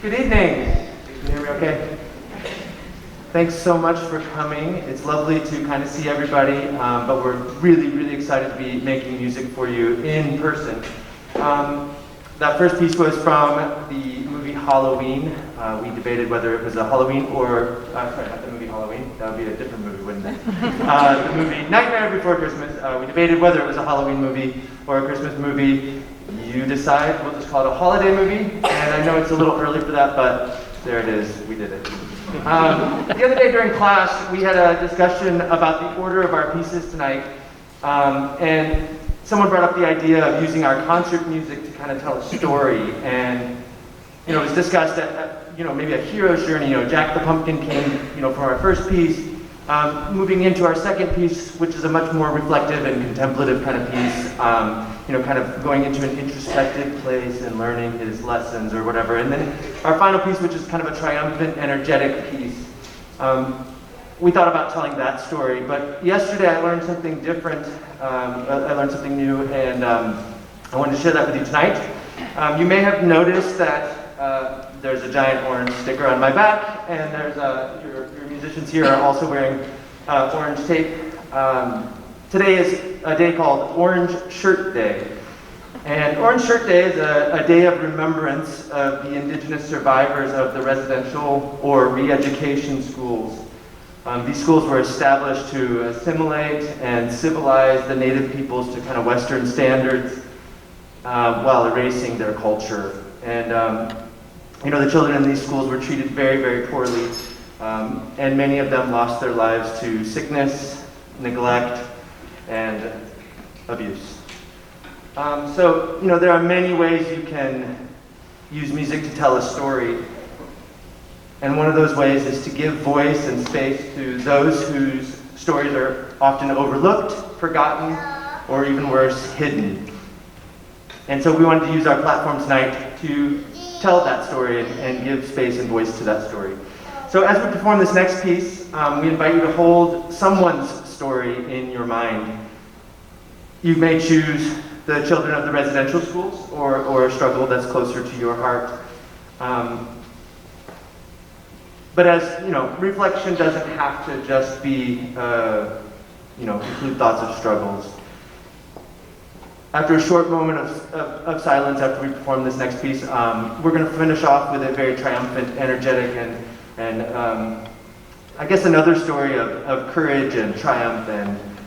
Good evening. Can you hear me okay? Thanks so much for coming. It's lovely to kind of see everybody, but we're really, really excited to be making music for you in person. That first piece was from the movie Halloween. We debated whether it was a Halloween or, sorry, not the movie Halloween. That would be a different movie, wouldn't it? The movie Nightmare Before Christmas. We debated whether it was a Halloween movie or a Christmas movie. You decide. We'll just call it a holiday movie. And I know it's a little early for that, but there it is. We did it. The other day during class, we had a discussion about the order of our pieces tonight. And someone brought up the idea of using our concert music to kind of tell a story. And, it was discussed that, maybe a hero's journey. Jack the Pumpkin came, from our first piece. Moving into our second piece, which is a much more reflective and contemplative kind of piece, kind of going into an introspective place and learning his lessons or whatever. And then our final piece, which is kind of a triumphant, energetic piece. We thought about telling that story, but yesterday I learned something different. I learned something new, and I wanted to share that with you tonight. You may have noticed that there's a giant orange sticker on my back, and there's your musicians here are also wearing orange tape. Today is a day called Orange Shirt Day. And Orange Shirt Day is a day of remembrance of the indigenous survivors of the residential or re-education schools. These schools were established to assimilate and civilize the native peoples to kind of Western standards while erasing their culture. And the children in these schools were treated very, very poorly, and many of them lost their lives to sickness, neglect, and abuse. So there are many ways you can use music to tell a story. And one of those ways is to give voice and space to those whose stories are often overlooked, forgotten, or even worse, hidden. And so we wanted to use our platform tonight to tell that story and give space and voice to that story. So as we perform this next piece, we invite you to hold someone's story in your mind. You may choose the children of the residential schools or a struggle that's closer to your heart. But as reflection doesn't have to just be, include thoughts of struggles. After a short moment of silence after we perform this next piece, we're going to finish off with a very triumphant, energetic, and I guess another story of courage and triumph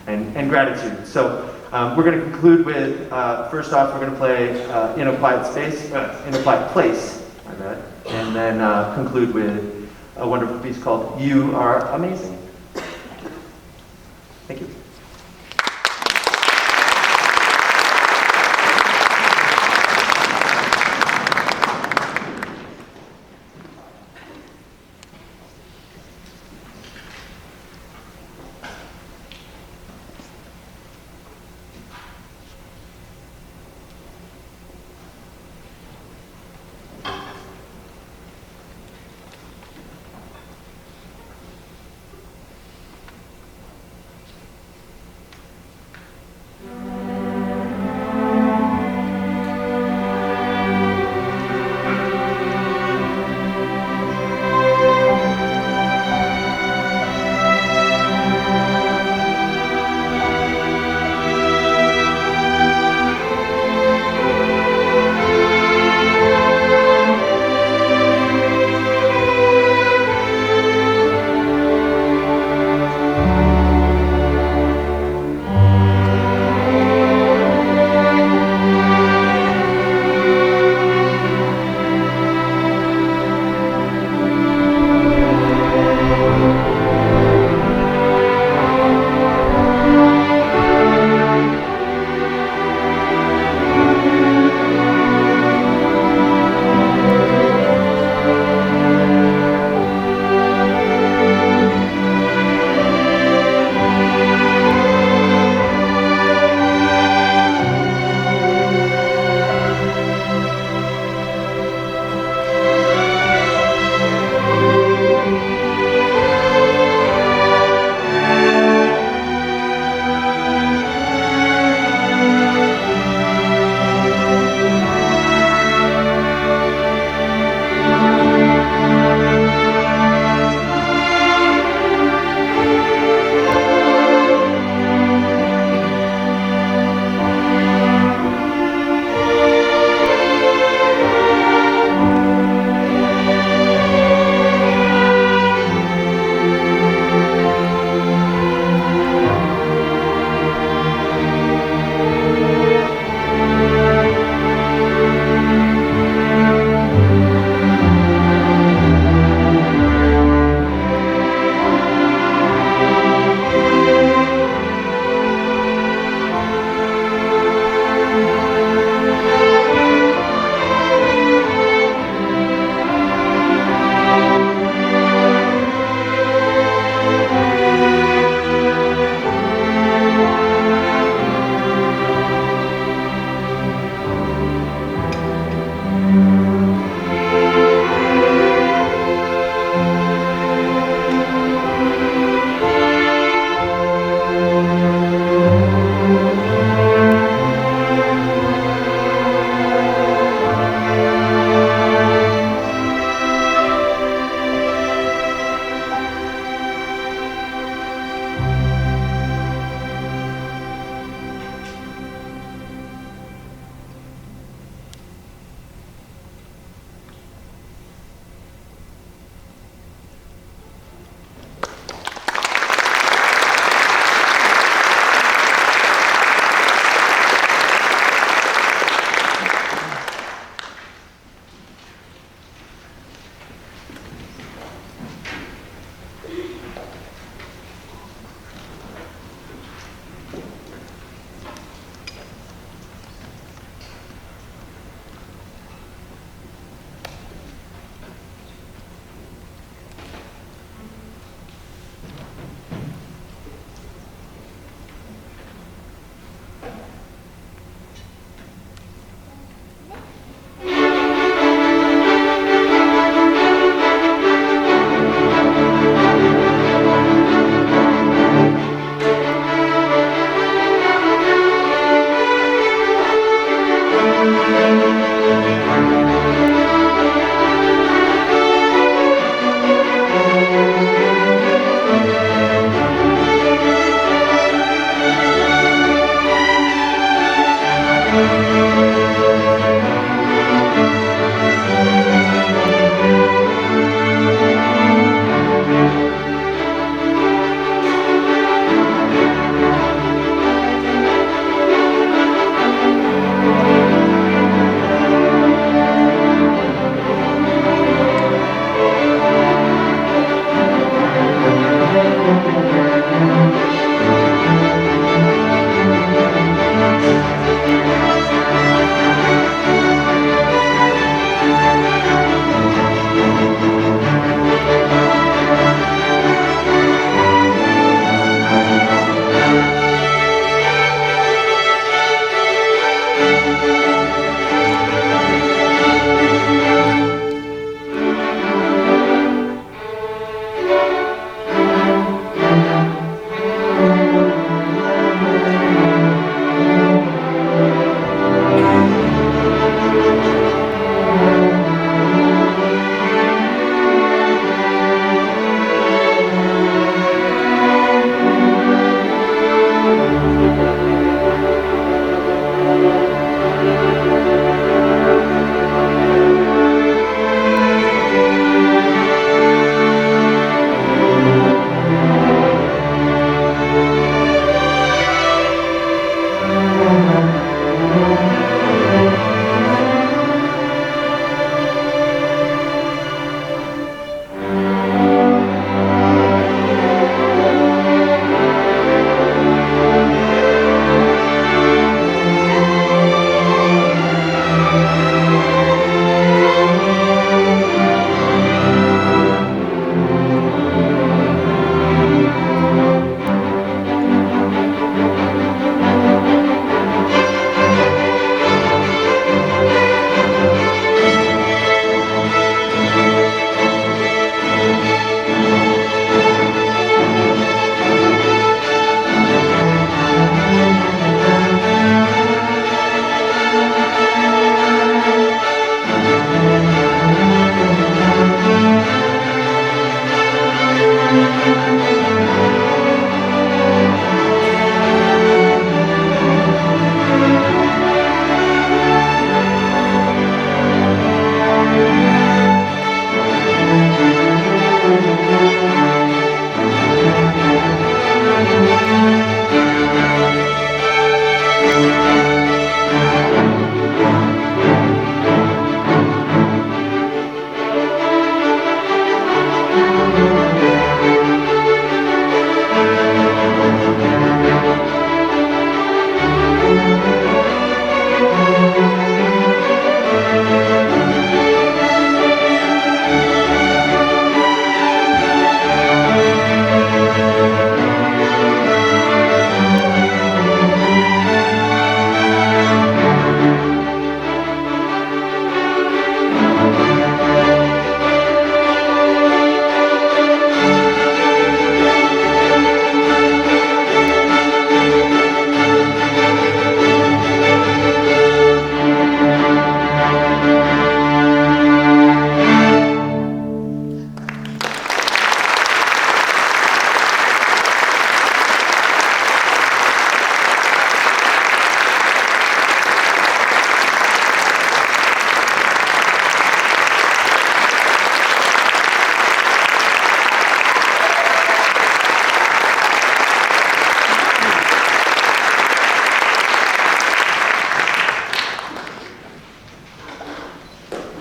and gratitude. So we're going to conclude with, first off, we're going to play In a Quiet Place, my bad, and then conclude with a wonderful piece called You Are Amazing. Thank you.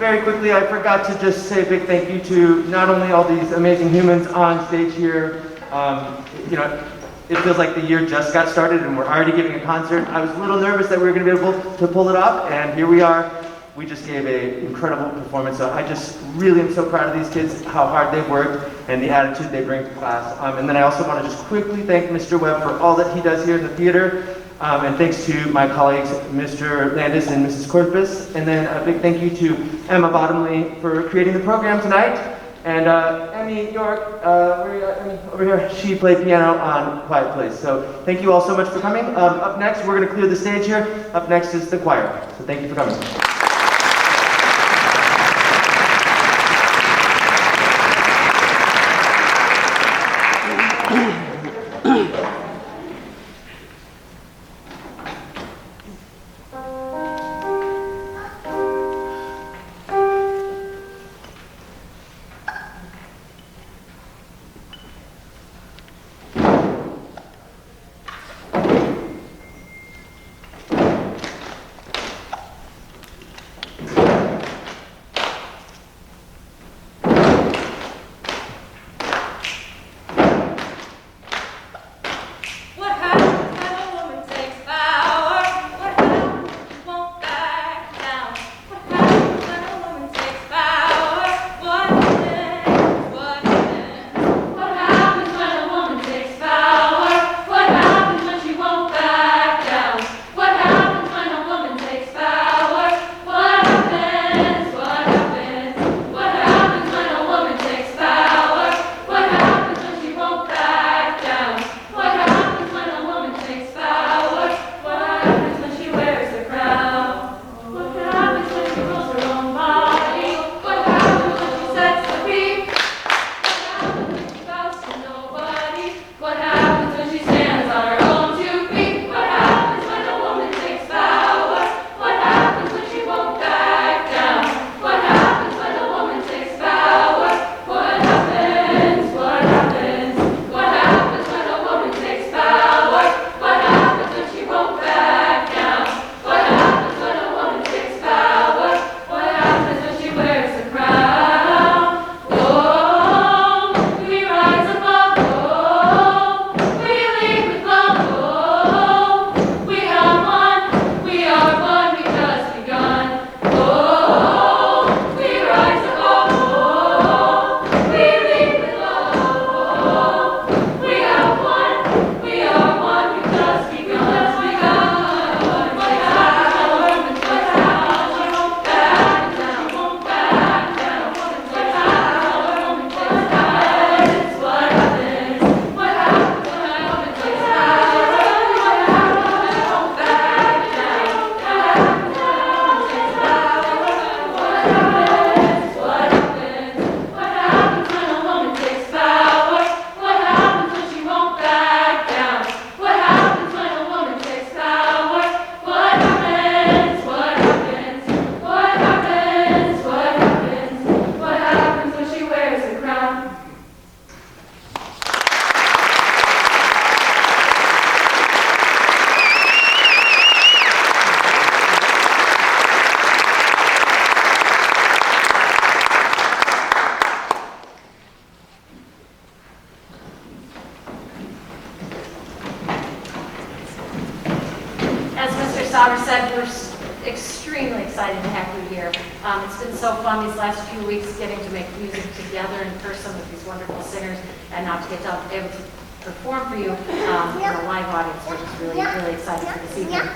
very quickly, I forgot to just say a big thank you to not only all these amazing humans on stage here. You know, it feels like the year just got started and we're already giving a concert. I was a little nervous that we were going to be able to pull it off, and here we are. We just gave an incredible performance. So I just really am so proud of these kids, how hard they've worked and the attitude they bring to class. And then I also want to just quickly thank Mr. Webb for all that he does here in the theater. And thanks to my colleagues, Mr. Landis and Mrs. Corpus. And then a big thank you to Emma Bottomley for creating the program tonight. And Emmy York, where are you at, Emmy? Over here, she played piano on Quiet Place. So thank you all so much for coming. Up next, we're going to clear the stage here. Up next is the choir. So thank you for coming. Souder said, we're extremely excited to have you here. It's been so fun these last few weeks getting to make music together in person with these wonderful singers, and now to get to be able to perform for you in a live audience. We're just really, really excited for this evening.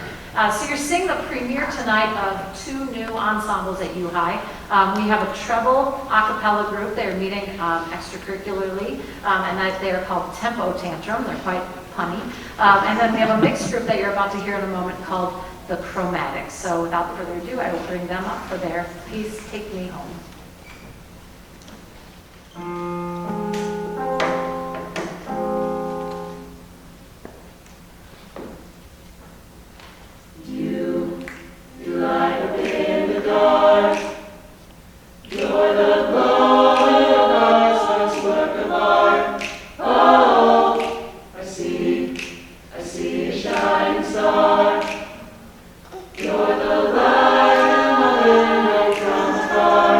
So you're seeing the premiere tonight of two new ensembles at UHigh. We have a treble a cappella group. They're meeting extracurricularly, and they are called Tempo Tantrum. They're quite punny. And then we have a mixed group that you're about to hear in a moment called the Chromatics. So without further ado, I will bring them up for their Please Take Me Home. You're the light in the window from afar.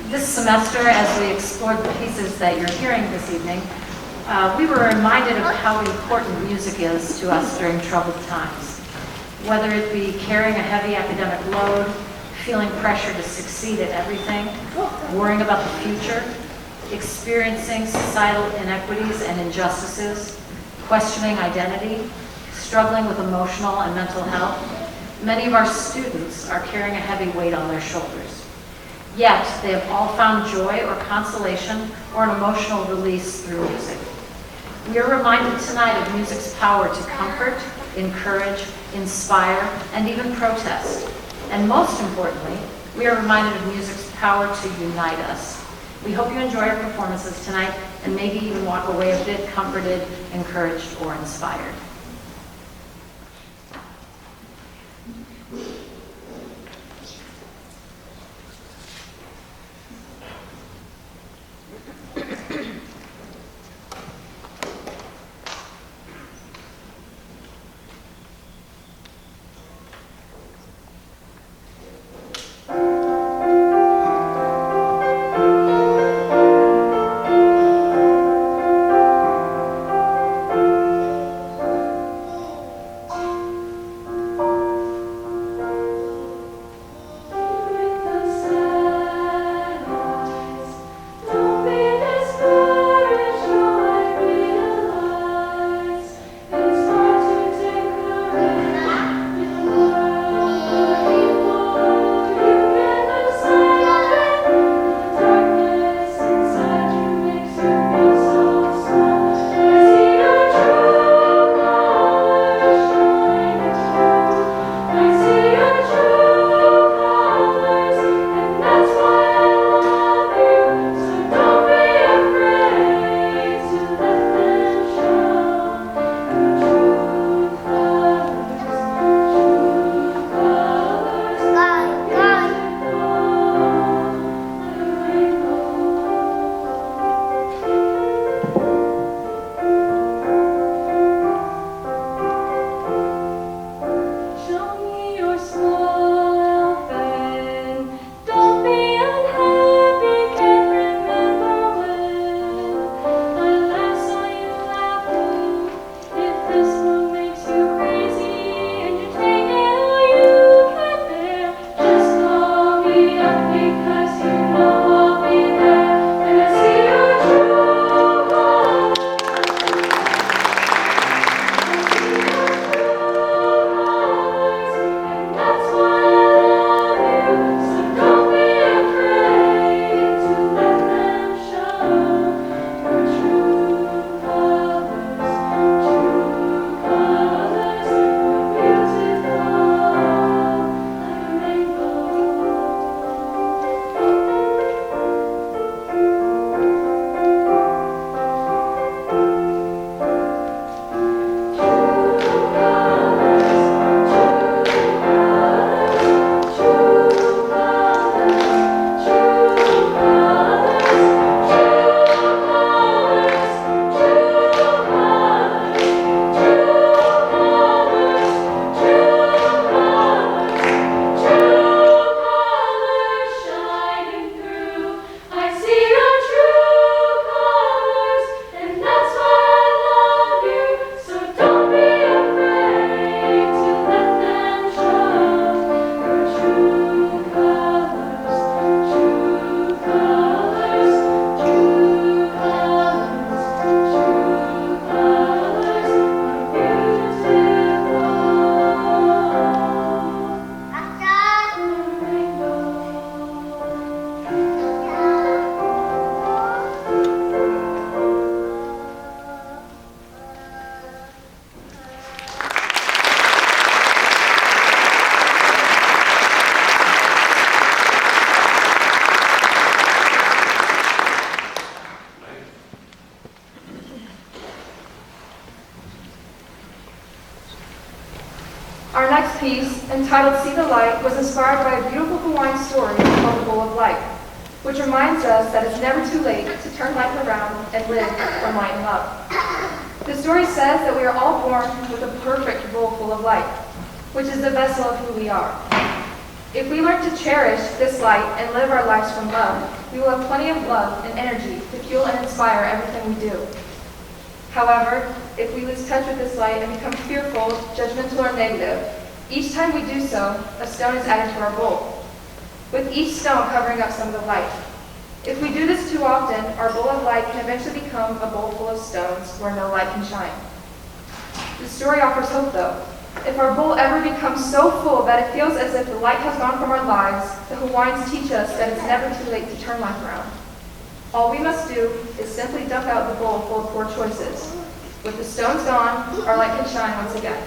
This semester, as we explored the pieces that you're hearing this evening, we were reminded of how important music is to us during troubled times. Whether it be carrying a heavy academic load, feeling pressure to succeed at everything, worrying about the future, experiencing societal inequities and injustices, questioning identity, struggling with emotional and mental health, many of our students are carrying a heavy weight on their shoulders. Yet, they have all found joy or consolation or an emotional release through music. We are reminded tonight of music's power to comfort, encourage, inspire, and even protest. And most importantly, we are reminded of music's power to unite us. We hope you enjoy our performances tonight and maybe even walk away a bit comforted, encouraged, or inspired. Our next piece, entitled See the Light, was inspired by a beautiful Hawaiian story called The Bowl of Light, which reminds us that it's never too late to turn life around and live from light and love. The story says that we are all born with a perfect bowl full of light, which is the vessel of who we are. If we learn to cherish this light and live our lives from love, we will have plenty of love and energy to fuel and inspire everything we do. However, if we lose touch with this light and become fearful, judgmental, or negative, each time we do so, a stone is added to our bowl, with each stone covering up some of the light. If we do this too often, our bowl of light can eventually become a bowl full of stones where no light can shine. The story offers hope, though. If our bowl ever becomes so full that it feels as if the light has gone from our lives, the Hawaiians teach us that it's never too late to turn life around. All we must do is simply dump out the bowl full of poor choices. With the stones gone, our light can shine once again.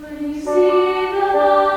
When you see the light,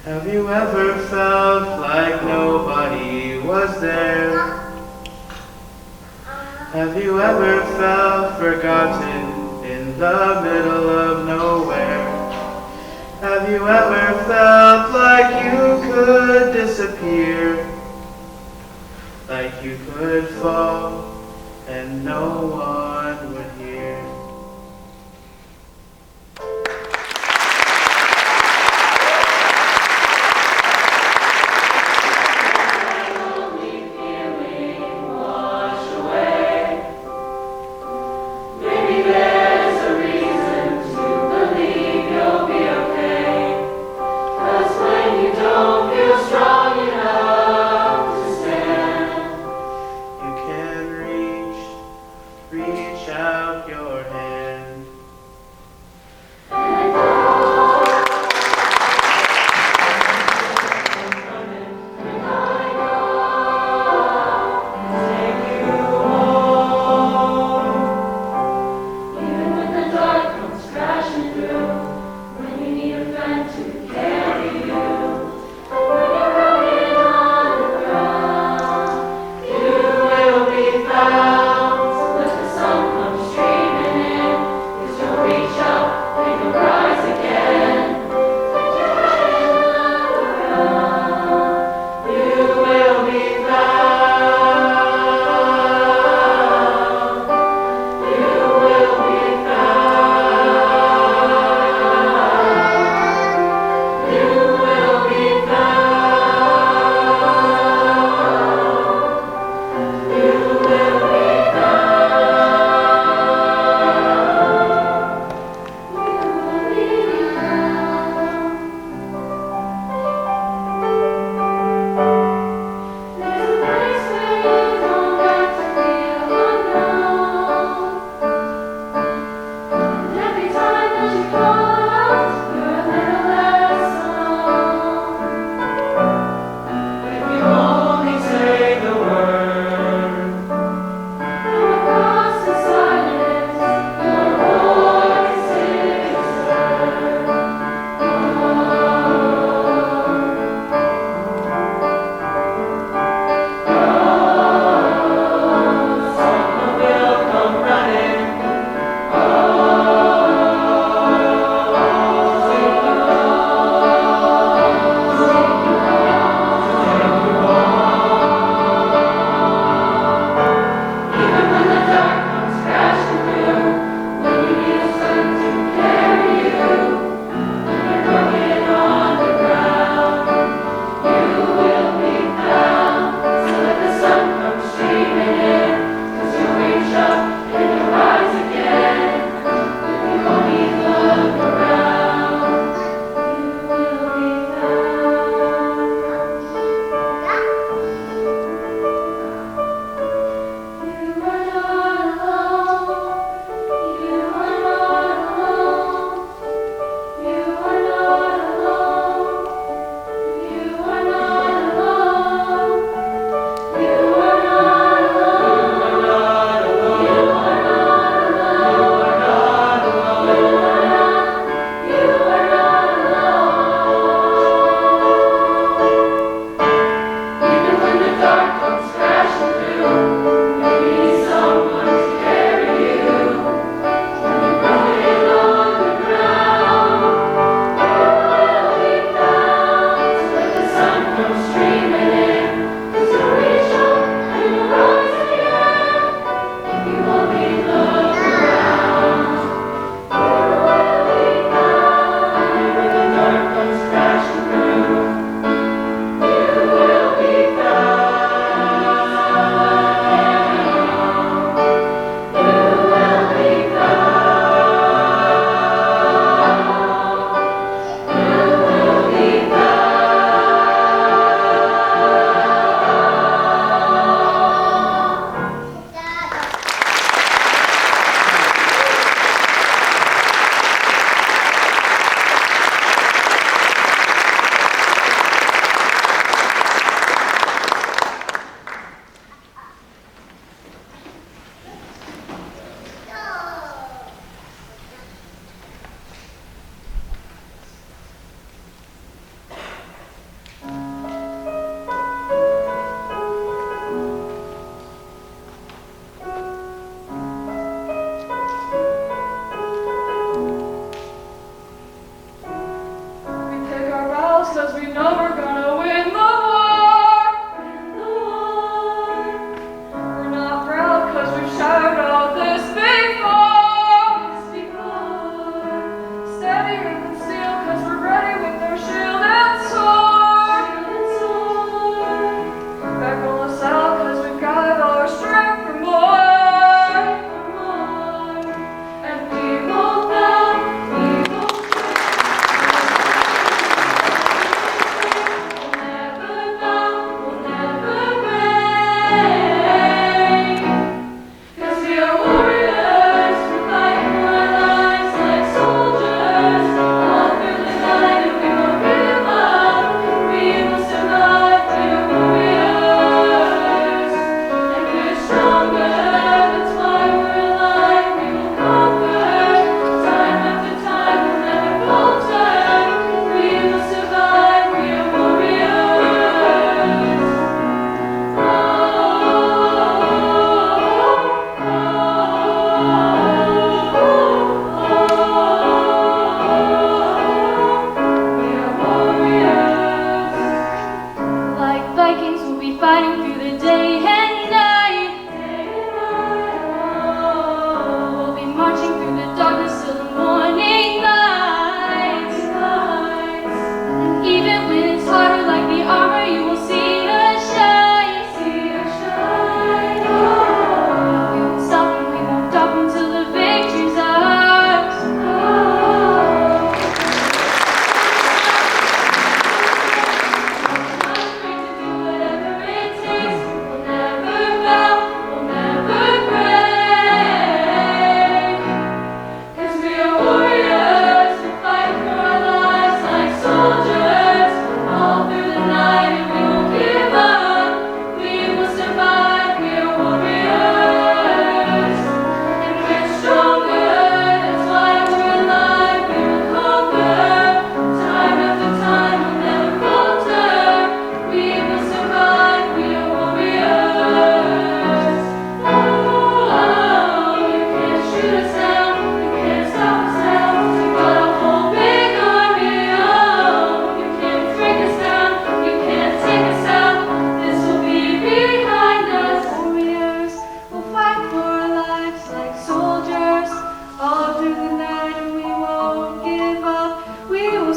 Have you ever felt like nobody was there? Have you ever felt forgotten in the middle of nowhere? Have you ever felt like you could disappear? Like you could fall and no one would hear? Reach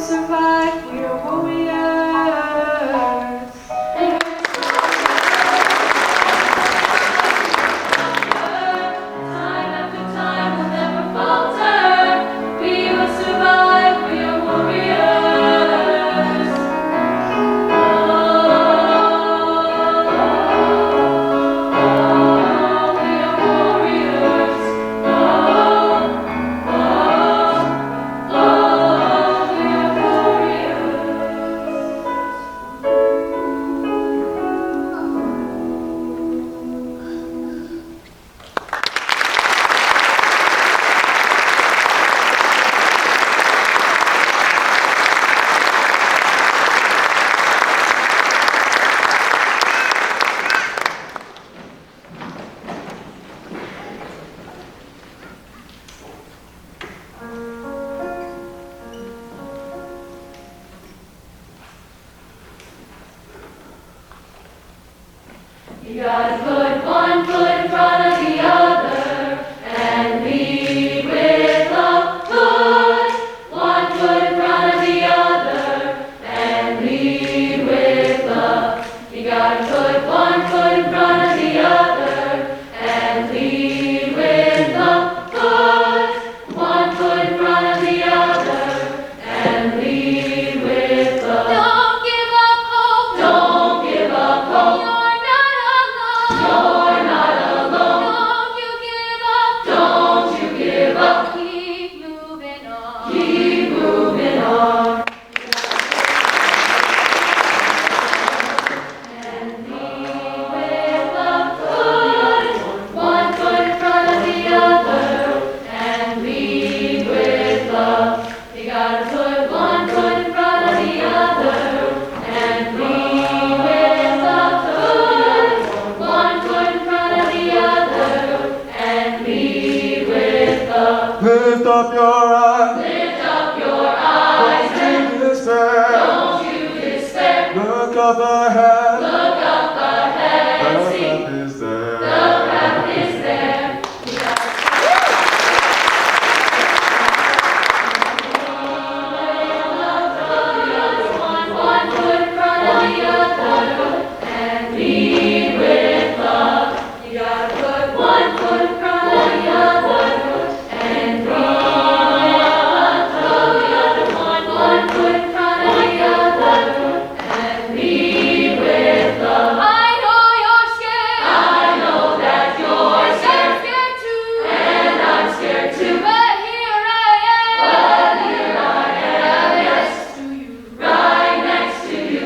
survive, we are warriors. Time after time will never falter. We will survive, we are warriors. We are warriors. We are You gotta put one foot in front of the other and lead with love. Put one foot in front of the other and lead with love. You gotta put one foot in front of the other and lead with love. Put one foot in front of the other and lead with love. Don't give up hope. Don't give up hope. You're not alone. Don't you give up. Don't you give up. Keep moving on. Keep moving on. And lead with love. Put one foot in front of the other and lead with love. You gotta put one foot in front of the other and lead with love. Put one foot in front of the other and lead with love. Lift up your eyes. Lift up your eyes and Don't despair. don't you despair. Look up ahead. Look up ahead and The see path is there. the path is there. You gotta one foot in front of the other and lead with love. You gotta put one foot in front of the other and lead with love. The other one foot in front of the other and lead with love. I know you're scared. I know that you're scared. Scared too. And I'm scared too. But here I am. But here I am. Next to you. Right next to you.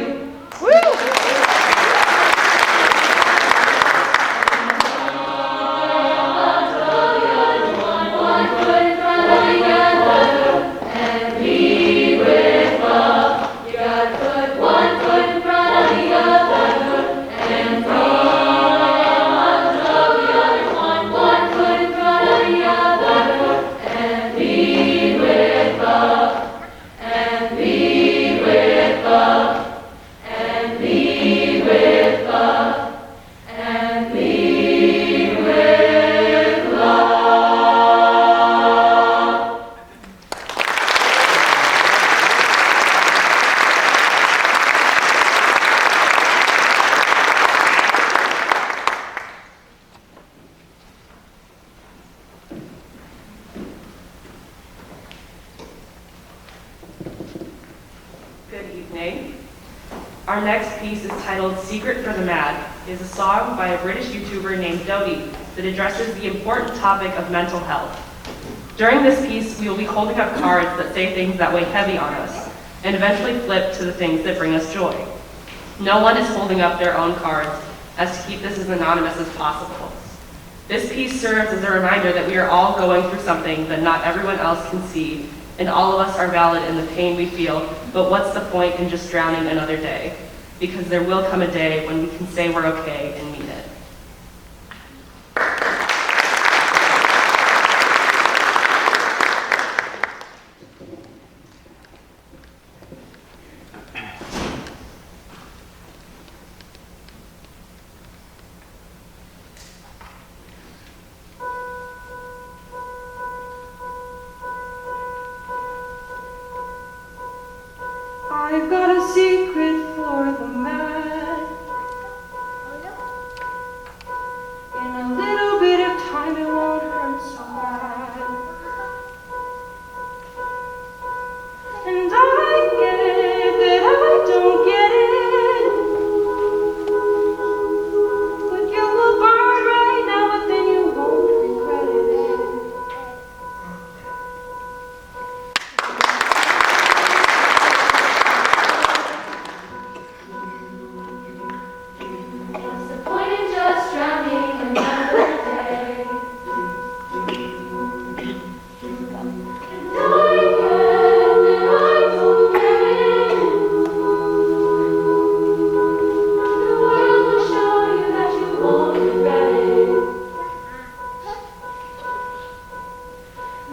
One foot in front of the other and lead with love. You gotta put one foot in front of the other and lead with love. One foot in front of the other and lead with love. And lead with love. And lead with love. And lead with love. Good evening. Our next piece is titled Secret for the Mad. It is a song by a British YouTuber named Dodie that addresses the important topic of mental health. During this piece, we will be holding up cards that say things that weigh heavy on us, and eventually flip to the things that bring us joy. No one is holding up their own cards, as to keep this as anonymous as possible. This piece serves as a reminder that we are all going through something that not everyone else can see, and all of us are valid in the pain we feel, but what's the point in just drowning another day? Because there will come a day when we can say we're okay and mean it. I've got a secret for the mad. In a little bit of time it won't hurt so bad. And I get that I don't get it. But you will burn right now, but then you won't regret it. What's the point in just drowning another day? And I get that I don't get it. The world will show you that you won't regret it.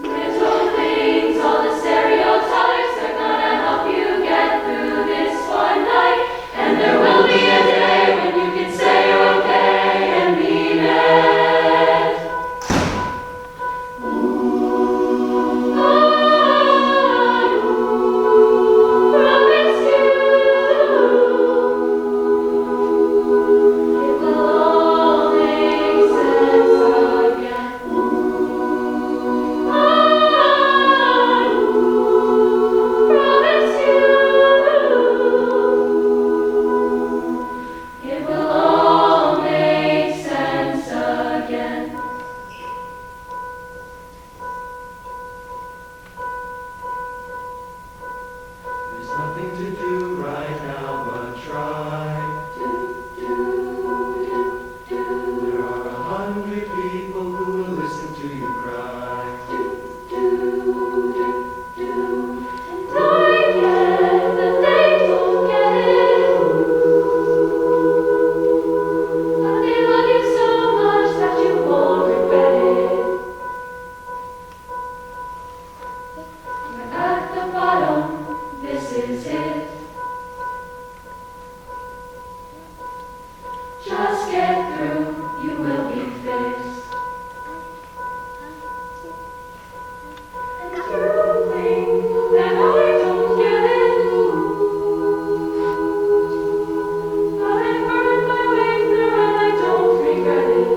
Little things, all the stereotypes are gonna help you get through this one night. And there will be a day when you can say you're okay and mean it. Promise you, it will all make sense again. Promise you, it will all make sense again. There's nothing to do right now but try. There are 100 people who will listen to you cry. And I get that they don't get it. But they love you so much that you won't regret it. You're at the bottom, this is it. Just get through, you will be fixed. And you think that I don't get it. But I burned my way through and I don't regret it.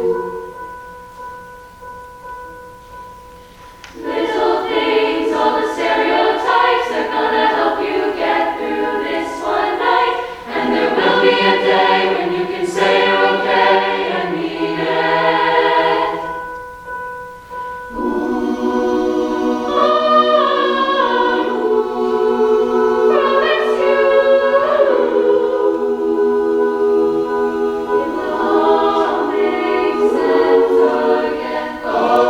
Little things, all the stereotypes are gonna help you get through this one night. And there will be a day when you can say you're okay and mean it. Promise you, it will all make sense again. Promise you,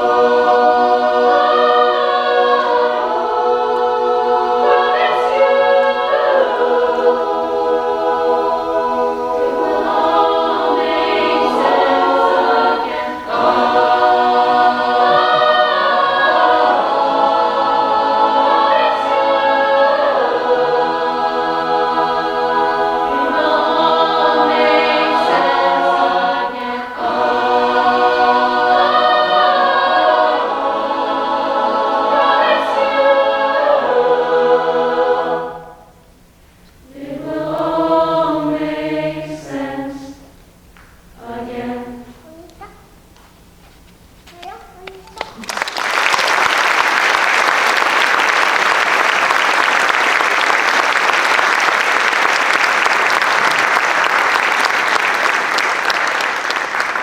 it will all make sense again.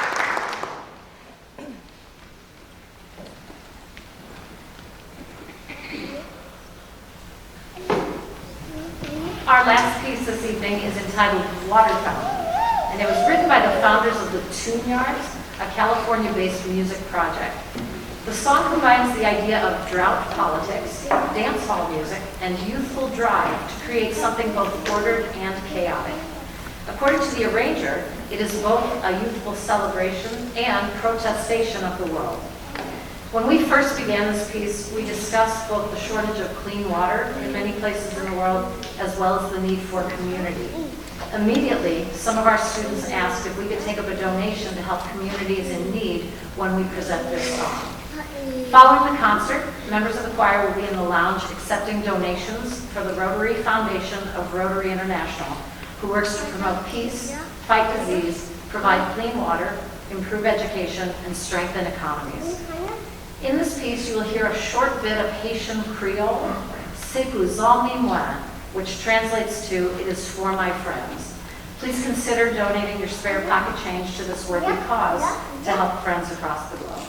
It will all make sense again. Our last piece this evening is entitled Water Fountain, and it was written by the founders of the Tune Yards, a California-based music project. The song combines the idea of drought politics, dance hall music, and youthful drive to create something both ordered and chaotic. According to the arranger, it is both a youthful celebration and protestation of the world. When we first began this piece, we discussed both the shortage of clean water in many places in the world, as well as the need for community. Immediately, some of our students asked if we could take up a donation to help communities in need when we present this song. Following the concert, members of the choir will be in the lounge accepting donations for the Rotary Foundation of Rotary International, who works to promote peace, fight disease, provide clean water, improve education, and strengthen economies. In this piece, you will hear a short bit of Haitian Creole, C'est pour amis moi, which translates to, it is for my friends. Please consider donating your spare pocket change to this worthy cause to help friends across the globe.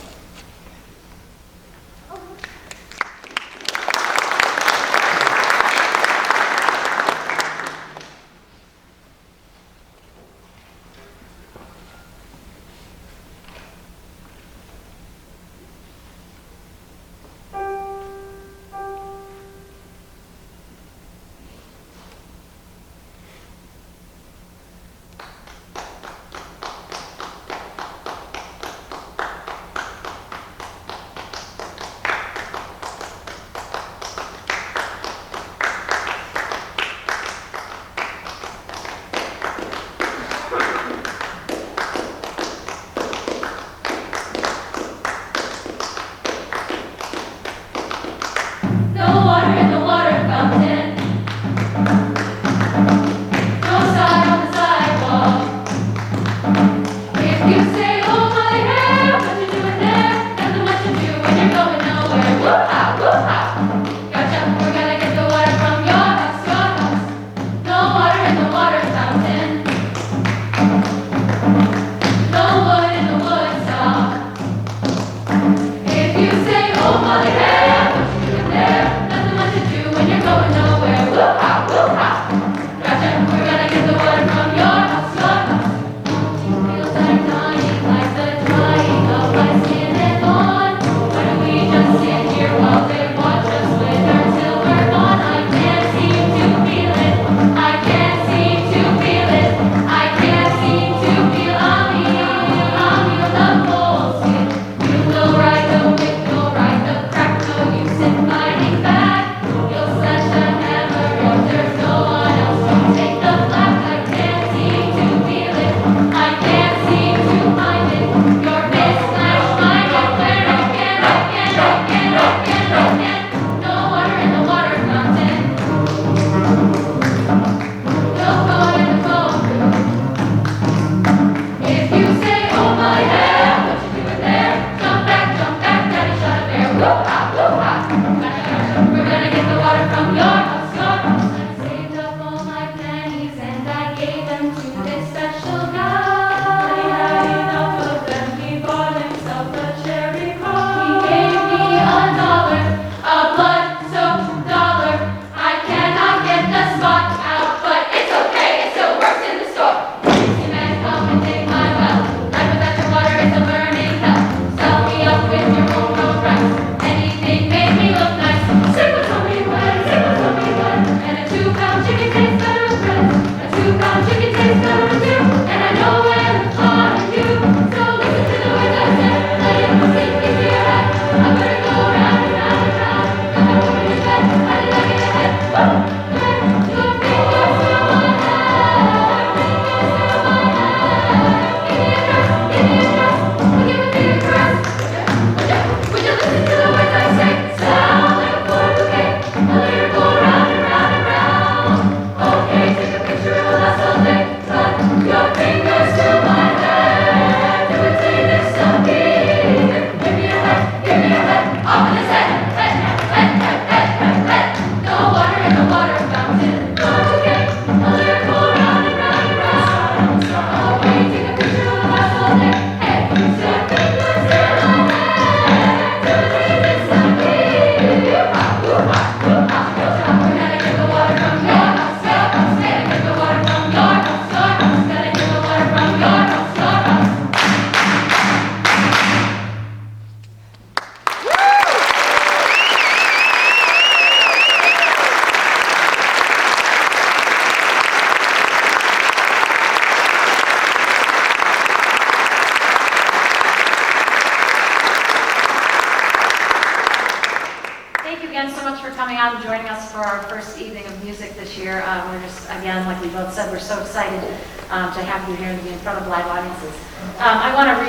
for our first evening of music this year. We're just, again, like we both said, we're so excited to have you here and to be in front of live audiences. I want to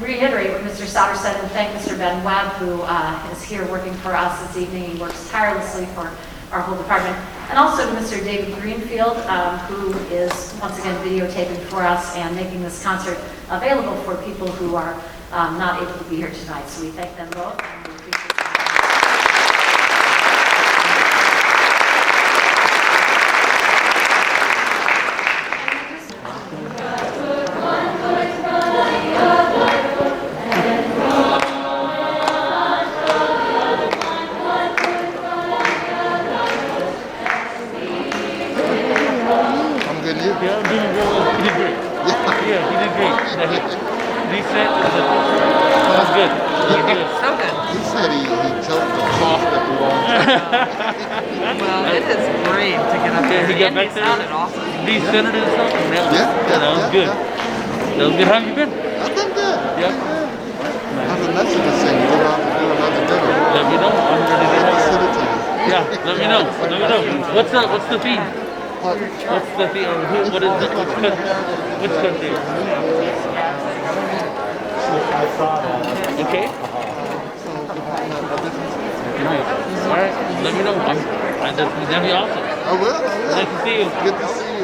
reiterate what Mr. Souder said and thank Mr. Ben Webb, who is here working for us this evening. He works tirelessly for our whole department. And also to Mr. David Greenfield, who is once again videotaping for us and making this concert available for people who are not able to be here tonight. So we thank them both. And we appreciate it. Yeah, I'm doing real well. He did great. Yeah, he did great. He said that was good. So good. He said he choked the cough at the wrong time. Well, it is great to get up there. He got And back he there. sounded awesome. Descended and stuff. And that was good. That was good. How have you been? I've been good. Yeah. How's the next one saying? We're about to do another dinner. Let me know. I'm ready to I'll go. send it to you. Yeah, let me know. Let me know. What's the theme? What? What's the theme? Or who, what is it? Which country? Okay. Nice. All right. Let me know. That'd be awesome. I will. Nice to see you. Good to see you.